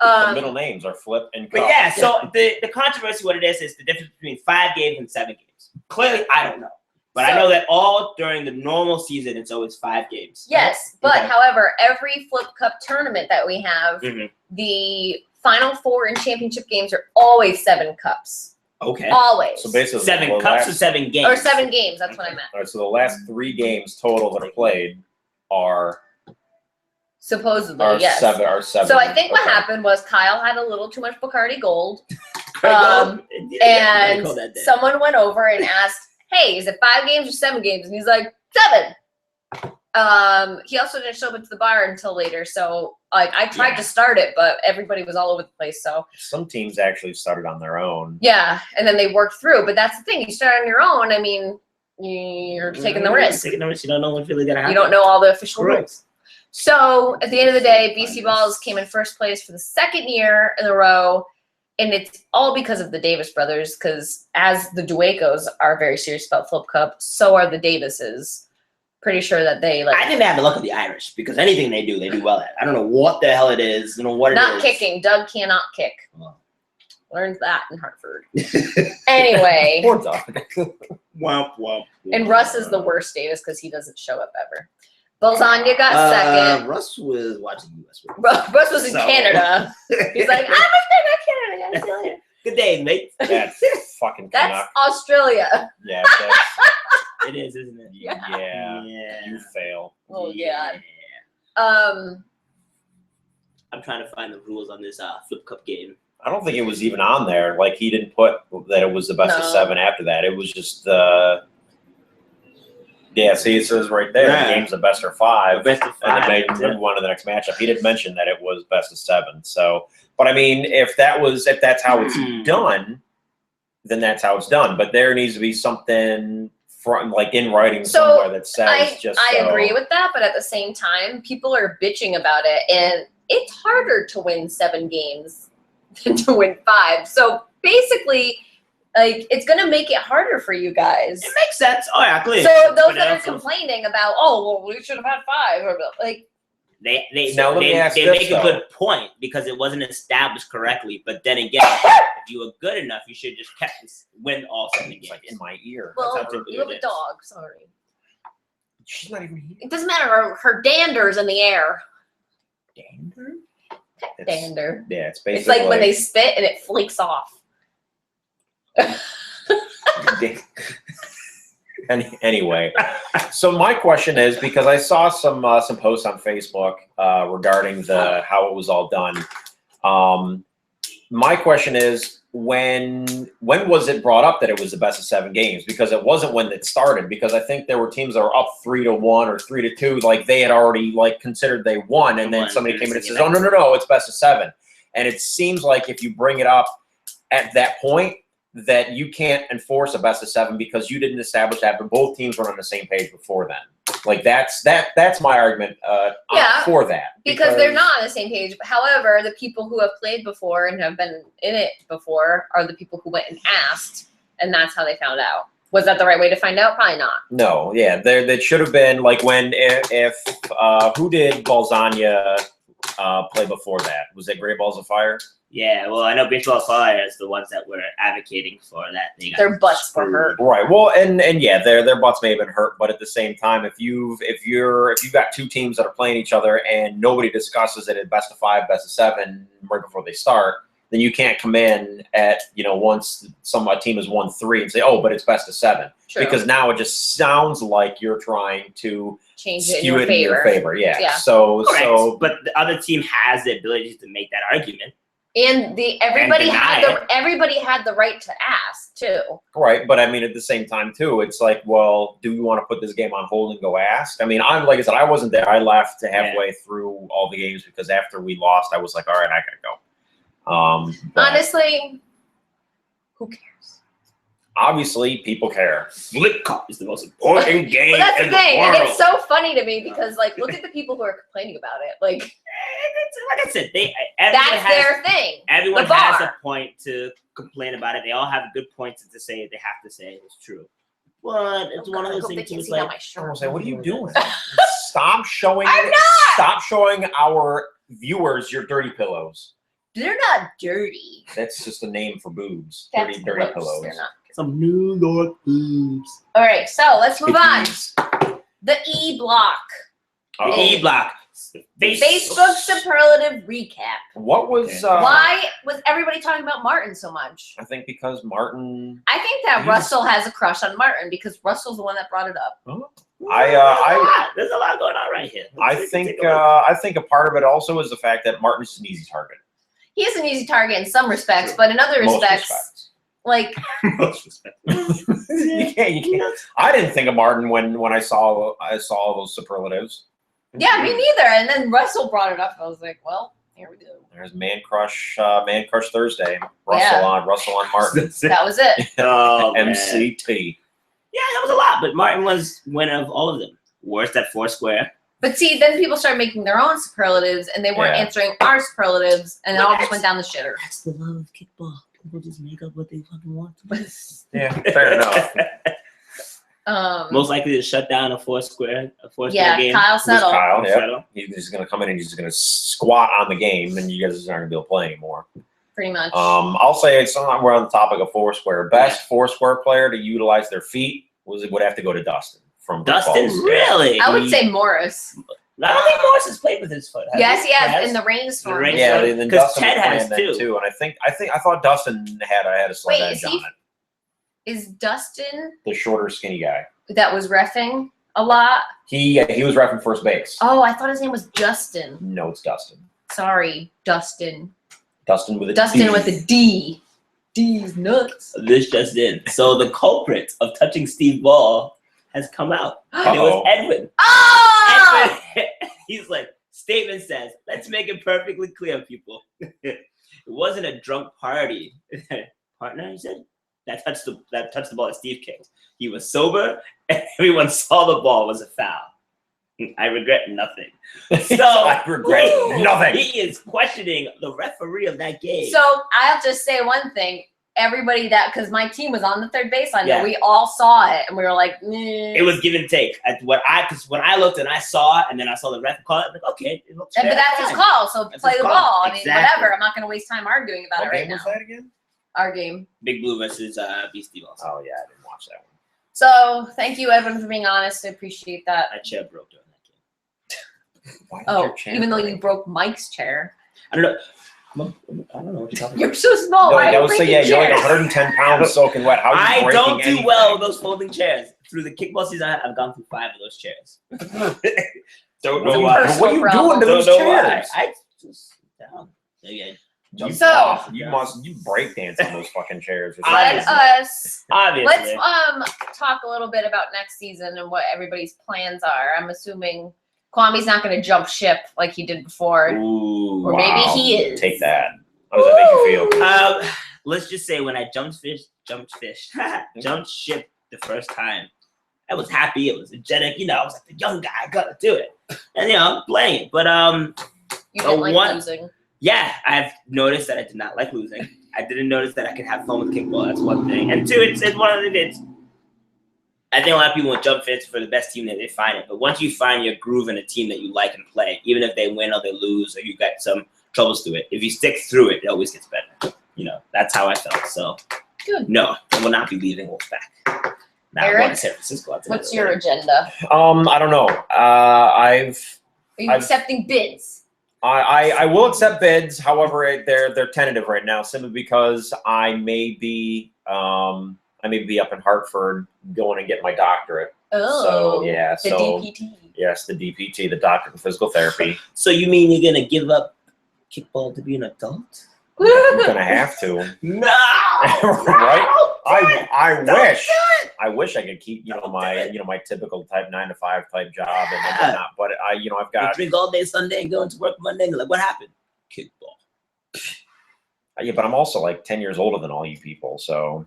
The middle names are Flip and But Cup. yeah, so the controversy, what it is the difference between 5 games and 7 games. Clearly, I don't know. But I know that all during the normal season, it's always 5 games. Yes, but Okay. however, every Flip Cup tournament that we have, Mhm. the Final Four and championship games are always 7 cups. Okay. Always. So basically, 7 the cups last- or 7 games? Or 7 games. That's what I meant. All right, so the last 3 games total that are played are Supposedly, yes. seven. So I think what Okay. happened was Kyle had a little too much Bacardi Gold, And and someone went over and asked, "Hey, is it 5 games or 7 games?" And he's like, 7. He also didn't show up to the bar until later, so like I tried Yeah. to start it, but everybody was all over the place. So Some teams actually started on their own. yeah, and then they worked through. But that's the thing: you start on your own. I mean, you're taking the risk. Taking the risk. You don't know what's really gonna happen. You don't know all the official Correct. rules. So at the end of the day, BC Balls came in first place for the 2nd year in a row. And it's all because of the Davis brothers, because as the Duecos are very serious about Flip Cup, so are the Davises. Pretty sure that they I like think they have the luck of the Irish because anything they do well at. I don't know what the hell it is. I don't know what it is. not kicking. Doug cannot kick. Oh. Learned that in Hartford. Anyway, Poor dog. Womp, womp, and Russ is the worst Davis because he doesn't show up ever. Balzania got second. Russ was watching US. Russ was in So- Canada. He's like, I'm in Canada. Guys. See you later." Good day, mate. That's fucking That's Canuck. Australia. Yeah, that's, It is, isn't it? yeah. You fail. Oh yeah. I'm trying to find the rules on this Flip Cup game. I don't think it was even on there. Like, he didn't put that it was the best of No. 7 after that. It was just yeah, see, it says right there, Yeah. the game's the best of 5. Best of And five. then they move on to the next matchup. He didn't mention that it was best of 7. So, but I mean, if that's how it's done, then that's how it's done. But there needs to be something from like in writing So, somewhere that says I agree with that, but at the same time, people are bitching about it, and it's harder to win 7 games than to win 5. So basically, like it's gonna make it harder for you guys. It makes sense. Oh yeah, clearly. So those But that are also- complaining about, oh well, we should have had 5, or like They Now, let me ask they this, make though. a good point because it wasn't established correctly. But then again, if you were good enough, you should just kept this win all 7 games. It's like in my ear. well, how typically you have it a is. dog. Sorry, She's not even here. it doesn't matter. Her dander's in the air. Dander? Dander. Yeah, it's It's basically like when they spit and it flakes off. Anyway, so my question is, because I saw some posts on Facebook regarding how it was all done. My question is, when was it brought up that it was the best of 7 games? Because it wasn't when it started. Because I think there were teams that were up 3-1 or 3-2, like they had already like considered they won, and then somebody came in and says, "Oh no, it's best of 7." And it seems like if you bring it up at that point, that you can't enforce a best of 7 because you didn't establish that, but both teams were on the same page before then. Like that's my argument for that. Because they're not on the same page. However, the people who have played before and have been in it before are the people who went and asked, and that's how they found out. Was that the right way to find out? Probably not. No, yeah, that should have been like when if who did Balzania play before that? Was it Great Balls of Fire? Yeah, well, I know Baseball Fire is the ones that were advocating for that. Their butts were hurt. Right. Well, and yeah, their butts may have been hurt, but at the same time, if you've got 2 teams that are playing each other and nobody discusses it at best of 5, best of 7 right before they start, then you can't come in at once a team has won 3 and say, "Oh, but it's best of 7." True. Because now it just sounds like you're trying to change it skew it in your favor. Yeah. Yeah. So but the other team has the ability to make that argument. And everybody had the right to ask too. Right, but I mean, at the same time too, it's like, well, do we want to put this game on hold and go ask? I mean, like I said, I wasn't there. I left halfway through all the games because after we lost, I was like, all right, I gotta go. Honestly, who cares? Obviously, people care. Flip Cup is the most important game Well, that's in the thing, the world. and it's so funny to me because, like, look at the people who are complaining about it. Like, Like I said, that's their thing. Everyone The bar. has a point to complain about it. They all have good points to say. They have to say it's true. But it's one of those things. They It's like, like, I was like, what are you doing? Stop showing. I'm not! Stop showing our viewers your dirty pillows. They're not dirty. That's just a name for boobs. That's dirty gross. pillows. They're not. some New York boobs. All right, so let's move on. The E block. The E block. Facebook superlative recap. What was? Why was everybody talking about Martin so much? I think because Martin. I think that Russell has a crush on Martin because Russell's the one that brought it up. There's a lot going on right here. I think a part of it also is the fact that Martin's just an easy target. He is an easy target in some respects, but in other respects, like Most respect. you can't. I didn't think of Martin when I saw all those superlatives. yeah, me neither. And then Russell brought it up. I was like, well, here we go. There's Man Crush Thursday. Russell on Martin. That was it. Oh, man. MCT. Yeah, that was a lot, but Martin was winner of all of them. Worst at Foursquare. But see, then people started making their own superlatives, and they weren't answering our superlatives, and it all just went down the shitter. That's the love of kickball. People just make up what they fucking want. Yeah, fair enough. Most likely to shut down a Foursquare game. Kyle Settle. Kyle, yeah. He's just gonna come in and he's just gonna squat on the game, and you guys aren't gonna be able to play anymore. Pretty much. I'll say it's we're on the topic of Foursquare. Best Foursquare player to utilize their feet would have to go to Dustin from Dustin, Falls. really? I would say Morris. I don't think Morris has played with his foot. Yes, he has in the rainstorm. Yeah, and then Dustin Ted was has playing that too. And I thought Dustin had a slight edge on it. Is Dustin The shorter, skinny guy. that was reffing a lot? He was reffing first base. Oh, I thought his name was Justin. No, it's Dustin. Sorry, Dustin. Dustin with a Dustin D. with a D. D's nuts. This just in. So the culprit of touching Steve Ball has come out. And it was Edwin. Oh! Edwin. He's like, statement says, let's make it perfectly clear, people. It wasn't a drunk party. Partner, he said? That touched the ball that Steve kicked. He was sober, and everyone saw the ball was a foul. I regret nothing. So I regret nothing. He is questioning the referee of that game. So I'll just say one thing. Everybody because my team was on the third baseline, Yeah. we all saw it, and we were like, it was give and take. Because when I looked and I saw it, and then I saw the ref call it, I'm like, okay, it looks fair. but that's his call. So That's play his the call. ball. I mean, Exactly. whatever. I'm not going to waste time arguing about What it right game now. was that again? Our game. Big Blue versus Beastie Balls. Oh yeah, I didn't watch that one. So thank you, Edwin, for being honest. I appreciate that. My chair broke during that game. Why did Oh, your chair even though break? you broke Mike's chair. I don't know. I don't know what you're talking about. You're so small. No, Why are I you would say, breaking yeah, you're like chairs? 110 pounds soaking wet. How are you I breaking don't do anything? well with those folding chairs. Through the kickball season, I've gone through 5 of those chairs. Don't know why. Personal What are you problem. doing to those Don't know why. chairs? I just sit down. Maybe I jump So- off. You break dance on those fucking chairs. Or Let something. us Obviously. let's talk a little bit about next season and what everybody's plans are. I'm assuming Kwame's not going to jump ship like he did before. Ooh. Or maybe he is. Take that. How does that make you feel? Let's just say when I jumped ship the first time, I was happy. It was energetic. You know, I was like the young guy. I gotta do it. And you know, I'm playing it. But You didn't like one- losing. yeah, I've noticed that I did not like losing. I didn't notice that I could have fun with kickball. That's one thing. And two, it's one of the things. I think a lot of people will jump fits for the best team that they find it. But once you find your groove in a team that you like and play, even if they win or they lose or you got some troubles to it, if you stick through it, it always gets better. You know, that's how I felt. So, Good. no, I will not be leaving Wolfpack. Now I'm Eric, going to San Francisco. What's your agenda? I don't know. Are you I've- accepting bids? I will accept bids. However, they're tentative right now, simply because I may be up in Hartford going and get my doctorate. Oh, So yeah, the so DPT. yes, the DPT, the Doctor of Physical Therapy. So you mean you're going to give up kickball to be an adult? I'm gonna have to. No! Right? I Don't wish. do it! I wish I could keep Don't do my it. my typical type 9 to 5 type job and Yeah. whatnot. But I've You got drink all day Sunday and go into work Monday and you're like, what happened? Kickball. but I'm also like 10 years older than all you people, so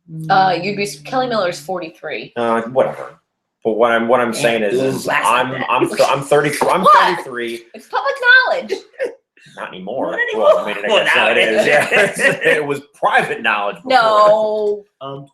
You'd be Kelly Miller's 43. whatever. But what I'm saying is I'm 33. I'm What? 33. It's public knowledge. Not anymore. Not anymore. Well, I mean, I Well, guess now it it is. is. Yeah. It was private knowledge before. No. 12.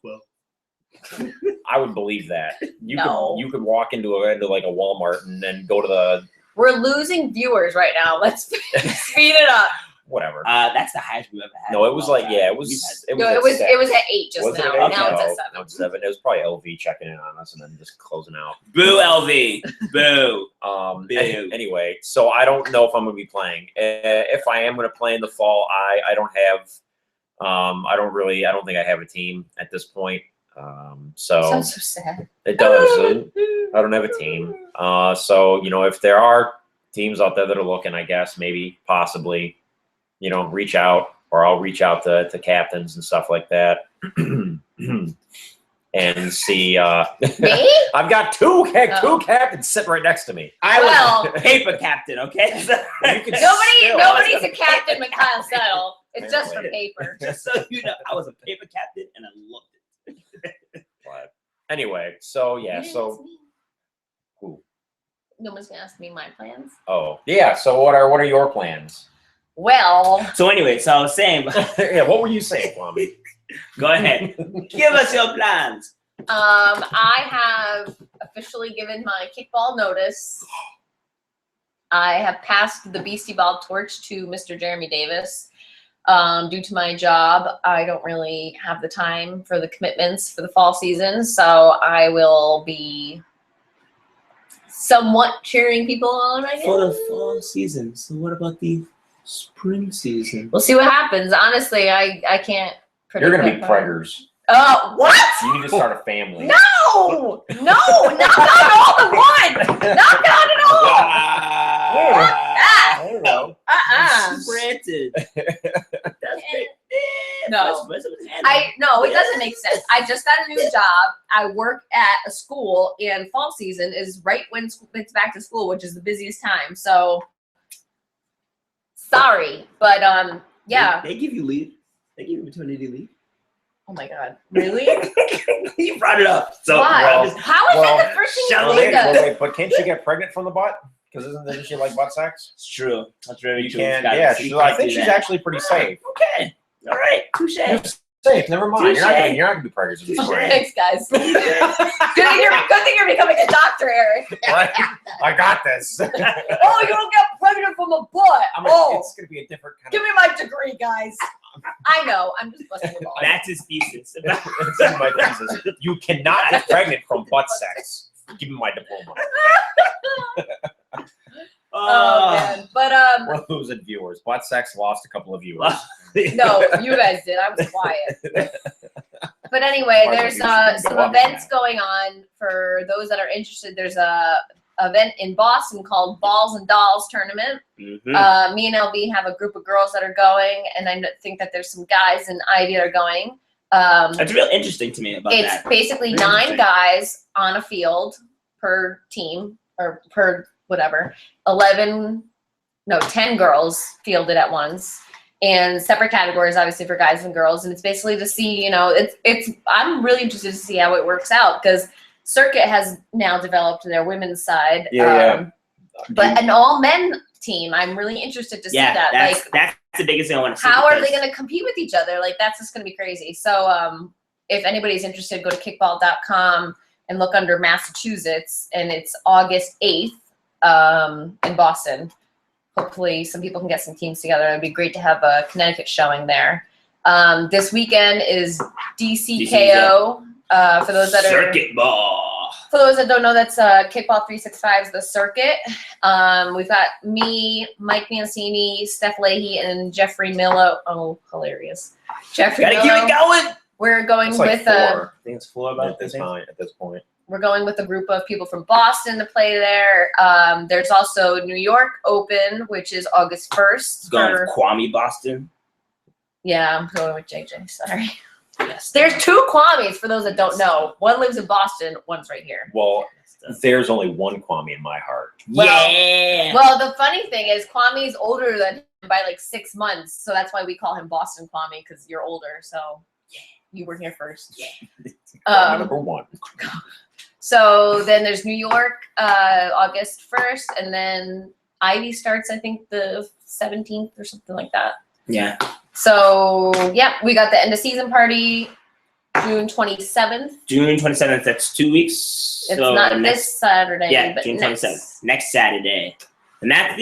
I would believe that. No. You could walk into like a Walmart and then go to the We're losing viewers right now. Let's speed it up. whatever. That's the highest we've ever had. No, it was like it was. We've No, at it was 7. it was at 8 just Was it now. at 8? Now it's No, at 7. no, it's 7. It was probably LV checking in on us and then just closing out. Boo, LV. Boo. Boo. Anyway, so I don't know if I'm going to be playing. If I am going to play in the fall, I don't have. I don't think I have a team at this point. So Sounds so sad. it does. I don't have a team. So if there are teams out there that are looking, I guess maybe possibly, reach out, or I'll reach out to captains and stuff like that. And see, Me? I've got two captains sitting right next to me. I Well- was paper captain, okay? You can Nobody's a captain with Kyle Settle. It's just for paper. Just so you know, I was a paper captain and I loved it. But anyway, so yeah, You didn't so ask me. who? No one's gonna ask me my plans. Oh yeah. So what are your plans? Well, So anyway, so I was saying, Yeah, what were you saying, Kwame? go ahead. Give us your plans. I have officially given my kickball notice. I have passed the Beastie Ball torch to Mr. Jeremy Davis. Due to my job, I don't really have the time for the commitments for the fall season, so I will be somewhat cheering people on, I guess. For the fall season. So what about the spring season? We'll see what happens. Honestly, I can't predict. You're gonna be that far. preggers. What? You need to start a family. No! No! Knock on all the one! Knock on it all! I don't know. Granted. No. No, it doesn't make sense. I just got a new job. I work at a school, and fall season is right when it's back to school, which is the busiest time. So, sorry, but yeah. They give you leave. They give you maternity leave. Oh my God, really? You brought it up. So Why? well, How is well, that the first thing shall you we- think of? Wait, but can't she get pregnant from the butt? Because isn't she like butt sex? it's true. That's very You true. can. Got it. Yeah, So you I can't think do she's that. actually pretty safe. Okay. All right. Touche. You're safe. Never mind. Touche. You're not gonna be pregnant in the spring. Thanks, guys. Good thing you're becoming a doctor, Eric. Right? I got this. Oh, you don't get pregnant from a butt. It's gonna be a different kind Give me my degree, guys. I know. I'm just busting your balls. That's his thesis. It's in my thesis. You cannot get pregnant from butt sex. Give me my diploma. Oh man, but We're losing viewers. Butt sex lost a couple of viewers. no, you guys did. I was quiet. But anyway, Why there's don't you some go up events now? going on for those that are interested. There's a event in Boston called Balls and Dolls Tournament. Mhm. Me and LB have a group of girls that are going, and I think that there's some guys in Ivy that are going. That's real interesting to me about It's that. basically Very 9 interesting. guys on a field per team or per whatever. 10 girls fielded at once, and separate categories obviously for guys and girls. And it's basically to see, it's I'm really interested to see how it works out, because Circuit has now developed their women's side. Yeah. But an all men team, I'm really interested to see that. That's the biggest thing I want to see. How are they because- going to compete with each other? Like, that's just going to be crazy. So if anybody's interested, go to kickball.com and look under Massachusetts, and it's August 8th in Boston. Hopefully some people can get some teams together. It'd be great to have a Connecticut showing there. This weekend is DCKO. For those that are Circuit ball. For those that don't know, that's Kickball 365's The Circuit. We've got me, Mike Mancini, Steph Leahy, and Jeffrey Millo. Oh, hilarious. Jeffrey Gotta keep Millo. it going. We're going It's like with 4 I think it's 4 about at this point. we're going with a group of people from Boston to play there. There's also New York Open, which is August 1st. Going with Kwame Boston. Yeah, I'm going with JJ. Sorry. Yes. There's 2 Kwames, for those that don't know. One lives in Boston, one's right here. Well, there's only one Kwame in my heart. Yeah. Well, the funny thing is Kwame's older than him by like 6 months, so that's why we call him Boston Kwame, because you're older. So you were here first. Kwame number 1. So then there's New York, August 1st, and then Ivy starts, I think, the 17th or something like that. Yeah. So yeah, we got the end of season party, June 27th. June 27th. That's 2 weeks. It's So not next- this Saturday, Yeah, but June next. 27th. Next Saturday. And that's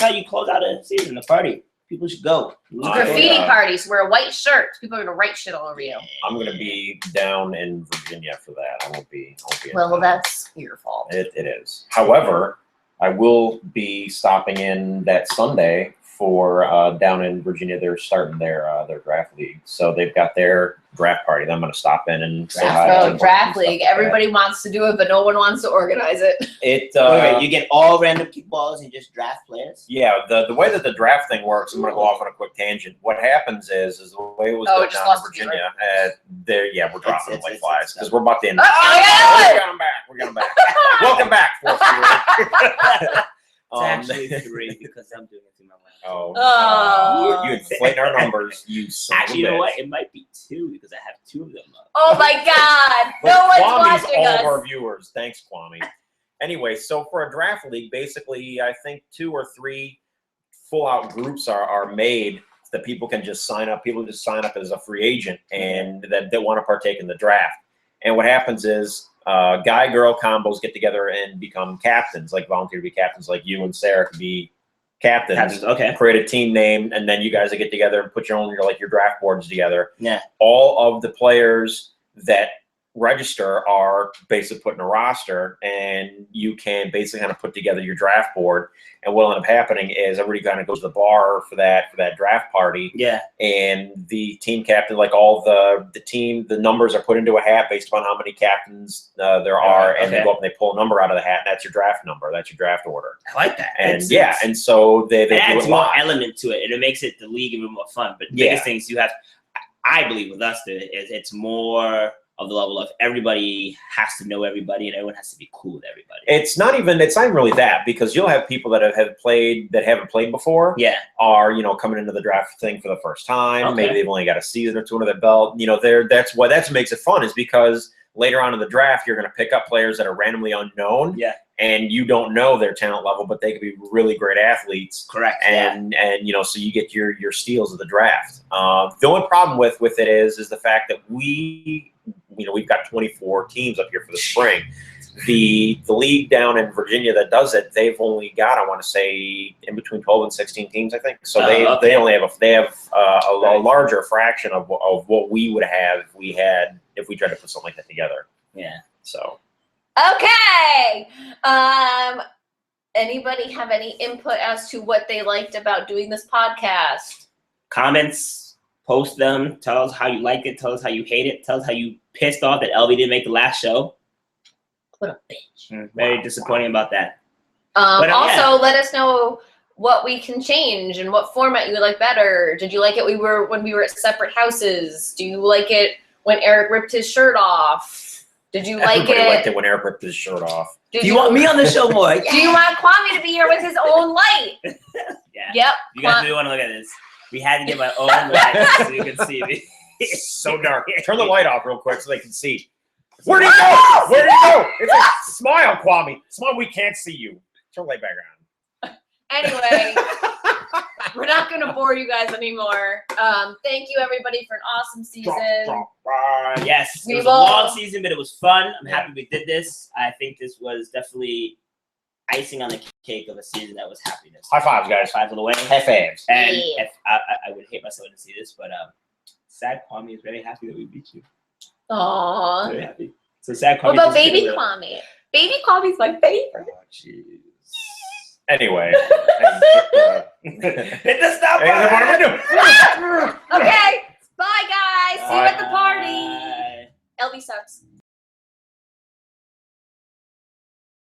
how you close out a season, the party. People should go. Graffiti Yeah. parties. Wear white shirts. People are gonna write shit all over you. I'm going to be down in Virginia for that. I won't be in Well, town. that's your fault. It is. However, I will be stopping in that Sunday for down in Virginia. They're starting their draft league, so they've got their draft party. I'm going to stop in and say hi to Oh, them draft and stuff league. like that. Everybody wants to do it, but no one wants to organize it. It Wait, you get all random kickballs and just draft players? yeah, the way that the draft thing works, I'm going to go off on a quick tangent. What happens is the way it was Oh, done it just down in lost the Virginia. we're dropping them like it's- flies because we're about to end. Oh, we yeah! got them back. We got them back. Welcome back, fourth year. It's actually 3 because I'm doing it through my laptop. Oh. You inflate our numbers, you son of a Actually, you know bitch. what? It might be 2 because I have 2 of them up. Oh my God! But No one's Kwame's watching all us. of our viewers. Thanks, Kwame. Anyway, so for a draft league, basically, I think 2 or 3 full-out groups are made that people can just sign up. People just sign up as a free agent and that they want to partake in the draft. And what happens is guy-girl combos get together and become captains, like volunteer to be captains, like you and Sarah can be captains. Okay. Create a team name, and then you guys will get together and put your draft boards together. Yeah. All of the players that register are basically put in a roster, and you can basically kind of put together your draft board. And what'll end up happening is everybody kind of goes to the bar for that draft party, Yeah. and the team captain, like all the numbers are put into a hat based upon how many captains there are, and they Okay. go up and they pull a number out of the hat, and that's your draft number, that's your draft order. I like that. And It's- and so they it do adds it more live. element to it, and it makes it the league even more fun. But the Yeah. biggest things you have, I believe, with us, is it's more of the level of everybody has to know everybody, and everyone has to be cool with everybody. It's not even really that, because you'll have people that have played that haven't played before. Yeah. Are coming into the draft thing for the first time. Okay. Maybe they've only got a season or 2 under their belt. That's what makes it fun, is because later on in the draft you're going to pick up players that are randomly unknown. Yeah. And you don't know their talent level, but they could be really great athletes. Correct. Yeah. And so you get your steals of the draft. The only problem with it is the fact that we've got 24 teams up here for the spring. The league down in Virginia that does it, they've only got, I want to say, in between 12 and 16 teams, I think. So they only have a larger fraction of what we would have if we tried to put something like that together. Yeah. So Okay. Anybody have any input as to what they liked about doing this podcast? Comments, post them. Tell us how you like it. Tell us how you hate it. Tell us how you pissed off that LB didn't make the last show. What a bitch. Very disappointing about that. Also, yeah. let us know what we can change and what format you would like better. Did you like it when we were at separate houses? Do you like it when Eric ripped his shirt off? Did you like Everybody liked it? it when Eric ripped his shirt off. Do you want me on the show more? Do you want Kwame to be here with his own light? Yeah. Yep. You guys really want to look at this? We had to get my own light so you can see me. It's so dark. Turn the light off real quick so they can see. Where'd he go? Where'd he go? It's like, smile, Kwame. Smile, we can't see you. Turn the light back on. Anyway, we're not going to bore you guys anymore. Thank you, everybody, for an awesome season. Yes, We it was a will- long season, but it was fun. I'm Yeah. happy we did this. I think this was definitely icing on the cake of a season that was happiness. High fives, guys. Five of the way. High fives. And Yeah. if I would hate myself to see this, but Sad Kwame is very happy that we beat you. Aww. Very happy. So Sad Kwame. What about just Baby did a little- Kwame? Baby Kwame's my favorite. Oh, jeez. Anyway. Hit the stop Hey, what am I button. doing? Okay. Bye, guys. See you at the party. Bye. LB sucks.